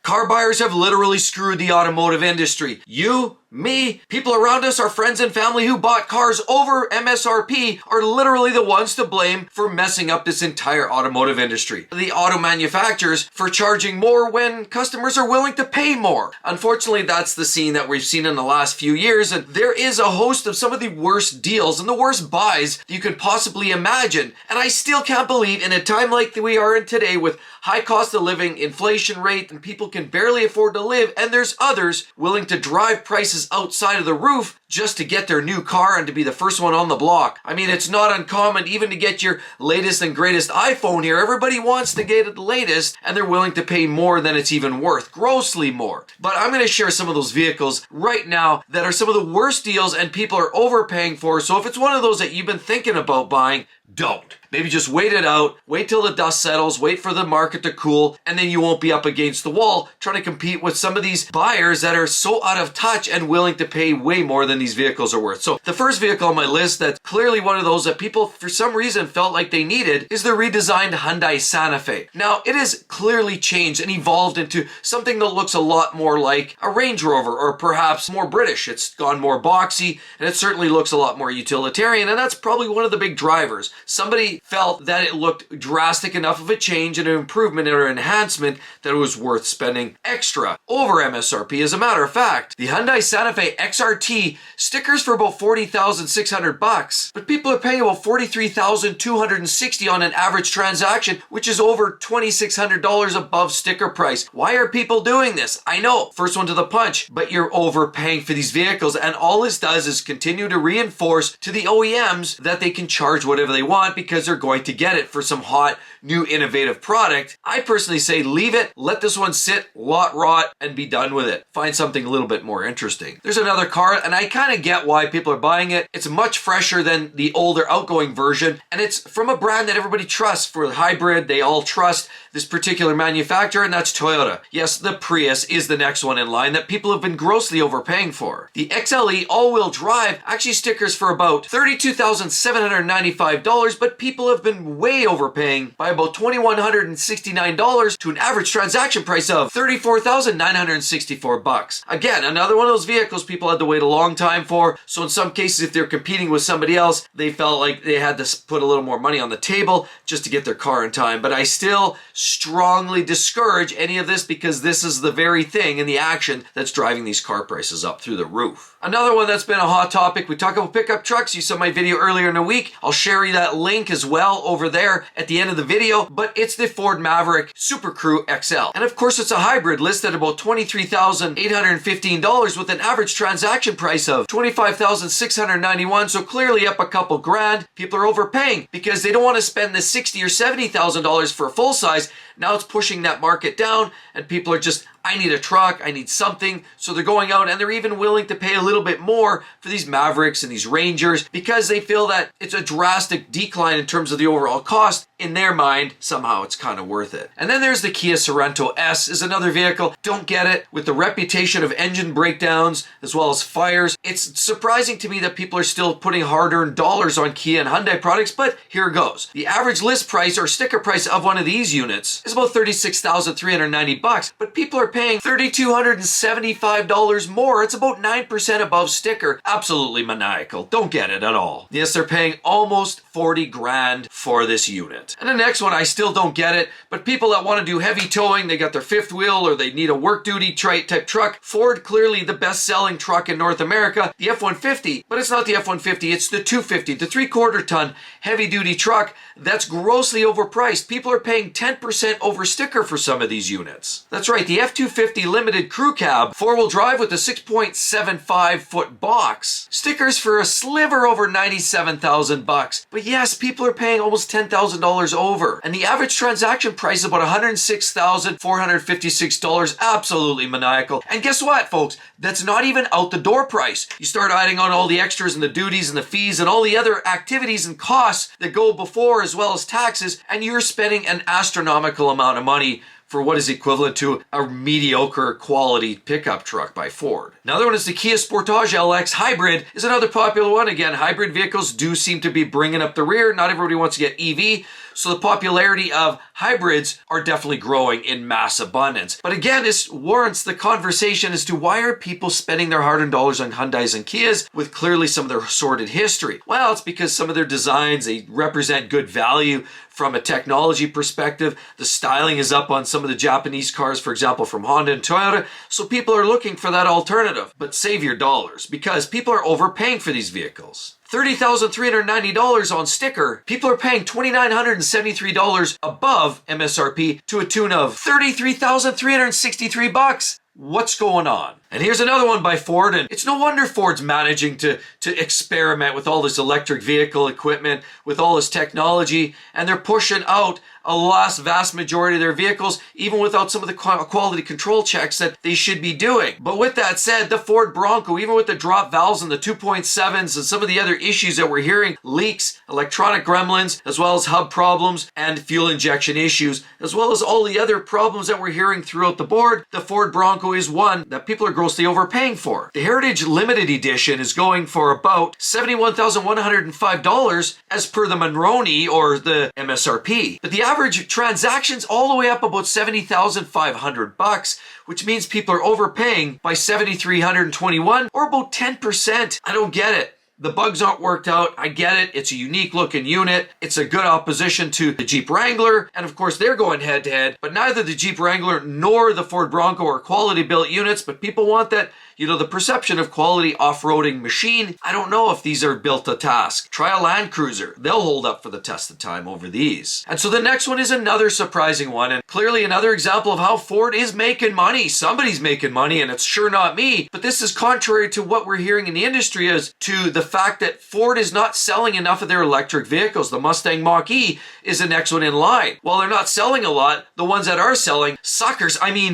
Car buyers have literally screwed the automotive industry. You, me, people around us, our friends and family who bought cars over MSRP are literally the ones to blame for messing up this entire automotive industry. The auto manufacturers for charging more when customers are willing to pay more. Unfortunately, that's the scene that we've seen in the last few years, and there is a host of some of the worst deals and the worst buys you can possibly imagine. And I still can't believe in a time like we are in today with high cost of living, inflation rate, and people can barely afford to live, and there's others willing to drive prices outside of the roof just to get their new car and to be the first one on the block. I mean, it's not uncommon even to get your latest and greatest iPhone here. Everybody wants to get it the latest, and they're willing to pay more than it's even worth, grossly more. But I'm going to share some of those vehicles right now that are some of the worst deals and people are overpaying for. So if it's one of those that you've been thinking about buying, don't. Maybe just wait it out, wait till the dust settles, wait for the market to cool, and then you won't be up against the wall trying to compete with some of these buyers that are so out of touch and willing to pay way more than these vehicles are worth. So the first vehicle on my list that's clearly one of those that people for some reason felt like they needed is the redesigned Hyundai Santa Fe. Now, it has clearly changed and evolved into something that looks a lot more like a Range Rover or perhaps more British. It's gone more boxy and it certainly looks a lot more utilitarian, and that's probably one of the big drivers. Somebody felt that it looked drastic enough of a change and an improvement or enhancement that it was worth spending extra over MSRP. As a matter of fact, the Hyundai Santa Fe XRT stickers for about $40,600, but people are paying about $43,260 on an average transaction, which is over $2,600 above sticker price. Why are people doing this? I know, first one to the punch, but you're overpaying for these vehicles, and all this does is continue to reinforce to the OEMs that they can charge whatever they want because they're going to get it for some hot, new, innovative product. I personally say leave it, let this one sit, lot rot, and be done with it. Find something a little bit more interesting. There's another car, and I kind of get why people are buying it. It's much fresher than the older outgoing version, and it's from a brand that everybody trusts. For the hybrid, they all trust this particular manufacturer, and that's Toyota. Yes, the Prius is the next one in line that people have been grossly overpaying for. The XLE all-wheel drive actually stickers for about $32,795, but people have been way overpaying by about $2,169 to an average transaction price of $34,964. Again, another one of those vehicles people had to wait a long time for, so in some cases if they're competing with somebody else, they felt like they had to put a little more money on the table just to get their car in time. But I still strongly discourage any of this because this is the very thing in the action that's driving these car prices up through the roof. Another one that's been a hot topic, we talk about pickup trucks. You saw my video earlier in the week. I'll share you that link as well over there at the end of the video, but it's the Ford Maverick Super Crew XL. And of course, it's a hybrid listed at about $23,815 with an average transaction price of $25,691. So clearly up a couple grand. People are overpaying because they don't want to spend the $60,000 or $70,000 for a full size. Now it's pushing that market down and people are just, I need a truck, I need something. So they're going out and they're even willing to pay a little bit more for these Mavericks and these Rangers because they feel that it's a drastic decline in terms of the overall cost. In their mind, somehow it's kind of worth it. And then there's the Kia Sorento S is another vehicle. Don't get it. With the reputation of engine breakdowns as well as fires, it's surprising to me that people are still putting hard-earned dollars on Kia and Hyundai products, but here goes. The average list price or sticker price of one of these units is about $36,390, but people are paying $3,275 more. It's about 9% above sticker. Absolutely maniacal. Don't get it at all. Yes, they're paying almost 40 grand for this unit. And the next one, I still don't get it, but people that want to do heavy towing, they got their fifth wheel or they need a work duty type truck. Ford, clearly the best selling truck in North America, the F-150, but it's not the F-150, it's the 250, the 3/4 ton heavy duty truck that's grossly overpriced. People are paying 10% over sticker for some of these units. That's right, the F-250 limited crew cab, 4-wheel drive with a 6.75 foot box. Stickers for a sliver over $97,000. But yes, people are paying almost $10,000 over. And the average transaction price is about $106,456. Absolutely maniacal. And guess what, folks? That's not even out the door price. You start adding on all the extras and the duties and the fees and all the other activities and costs that go before as well as taxes, and you're spending an astronomical amount of money for what is equivalent to a mediocre quality pickup truck by Ford. Another one is the Kia Sportage LX Hybrid is another popular one. Again, hybrid vehicles do seem to be bringing up the rear. Not everybody wants to get EV. So the popularity of hybrids are definitely growing in mass abundance. But again, this warrants the conversation as to why are people spending their hard-earned dollars on Hyundais and Kias with clearly some of their sordid history? Well, it's because some of their designs, they represent good value from a technology perspective. The styling is up on some of the Japanese cars, for example, from Honda and Toyota. So people are looking for that alternative. But save your dollars because people are overpaying for these vehicles. $30,390 on sticker. People are paying $2,973 above MSRP to a tune of $33,363. What's going on? And here's another one by Ford, and it's no wonder Ford's managing to experiment with all this electric vehicle equipment, with all this technology, and they're pushing out a vast majority of their vehicles, even without some of the quality control checks that they should be doing. But with that said, the Ford Bronco, even with the drop valves and the 2.7s and some of the other issues that we're hearing, leaks, electronic gremlins, as well as hub problems and fuel injection issues, as well as all the other problems that we're hearing throughout the board, the Ford Bronco is one that people are grossly overpaying for. The Heritage Limited Edition is going for about $71,105 as per the Monroney or the MSRP. But the average transactions all the way up about $70,500, which means people are overpaying by $7,321 or about 10%. I don't get it. The bugs aren't worked out. I get it. It's a unique looking unit. It's a good opposition to the Jeep Wrangler. And of course, they're going head to head. But neither the Jeep Wrangler nor the Ford Bronco are quality built units. But people want that, the perception of quality off-roading machine. I don't know if these are built to task. Try a Land Cruiser. They'll hold up for the test of time over these. And so the next one is another surprising one. And clearly another example of how Ford is making money. Somebody's making money and it's sure not me. But this is contrary to what we're hearing in the industry as to the fact that Ford is not selling enough of their electric vehicles. The Mustang Mach-E is the next one in line. While they're not selling a lot, the ones that are selling,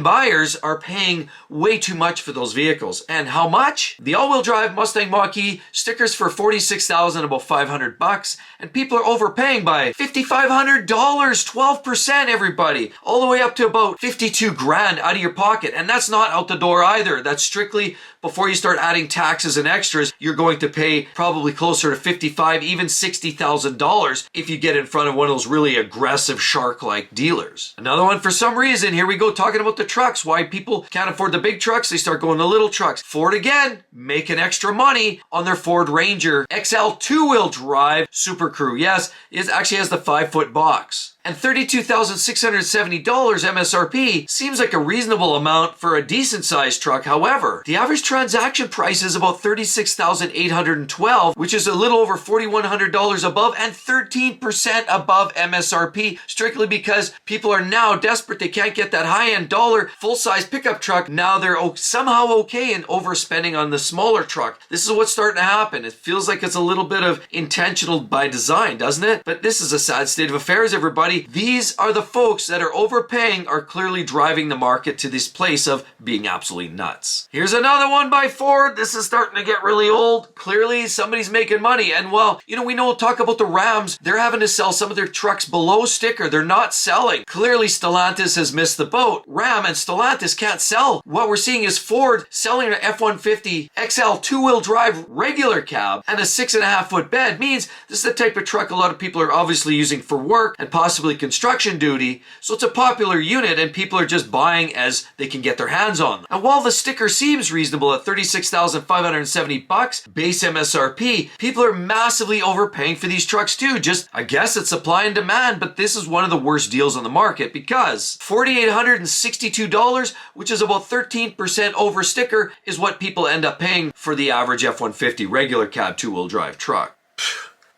buyers are paying way too much for those vehicles. And how much? The all-wheel drive Mustang Mach-E stickers for $46,000, about $500, and people are overpaying by $5,500, 12%, everybody, all the way up to about $52,000 out of your pocket. And that's not out the door either. That's strictly before you start adding taxes and extras. You're going to pay probably closer to $55,000, even $60,000 if you get in front of one of those really aggressive shark-like dealers. Another one, for some reason, here we go talking about the trucks. Why people can't afford the big trucks, they start going to little trucks. Ford again, making extra money on their Ford Ranger XL two-wheel drive Super Crew. Yes, it actually has the 5-foot box. And $32,670 MSRP seems like a reasonable amount for a decent sized truck. However, the average transaction price is about $36,812, which is a little over $4,100 above and 13% above MSRP, strictly because people are now desperate. They can't get that high-end dollar full-size pickup truck. Now they're somehow okay in overspending on the smaller truck. This is what's starting to happen. It feels like it's a little bit of intentional by design, doesn't it? But this is a sad state of affairs, everybody. These are the folks that are overpaying, are clearly driving the market to this place of being absolutely nuts. Here's another one by Ford. This is starting to get really old. Clearly, somebody's making money. And well, we know, talk about the Rams. They're having to sell some of their trucks below sticker. They're not selling. Clearly, Stellantis has missed the boat. Ram and Stellantis can't sell. What we're seeing is Ford selling an F-150 XL two-wheel drive regular cab and a 6.5-foot bed. Means this is the type of truck a lot of people are obviously using for work and possibly construction duty. So it's a popular unit and people are just buying as they can get their hands on them. And while the sticker seems reasonable at $36,570 base MSRP, people are massively overpaying for these trucks too. Just, I guess it's supply and demand, but this is one of the worst deals on the market because $4,862, which is about 13% over sticker, is what people end up paying for the average F-150 regular cab two-wheel drive truck.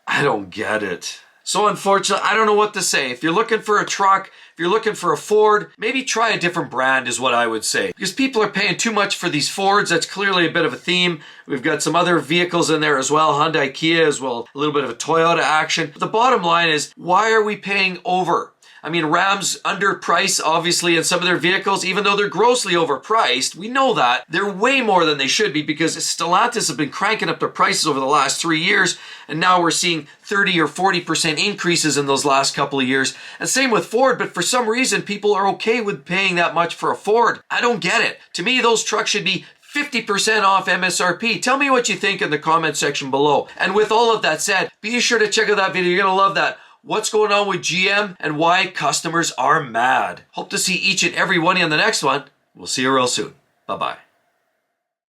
I don't get it. So unfortunately, I don't know what to say. If you're looking for a truck, if you're looking for a Ford, maybe try a different brand is what I would say. Because people are paying too much for these Fords. That's clearly a bit of a theme. We've got some other vehicles in there as well. Hyundai, Kia as well. A little bit of a Toyota action. But the bottom line is, why are we paying over? I mean, Rams underpriced, obviously, in some of their vehicles, even though they're grossly overpriced. We know that. They're way more than they should be because Stellantis have been cranking up their prices over the last 3 years, and now we're seeing 30 or 40% increases in those last couple of years. And same with Ford, but for some reason, people are okay with paying that much for a Ford. I don't get it. To me, those trucks should be 50% off MSRP. Tell me what you think in the comment section below. And with all of that said, be sure to check out that video. You're going to love that. what's going on with GM and why customers are mad. Hope to see each and every one of you on the next one. We'll see you real soon. Bye-bye.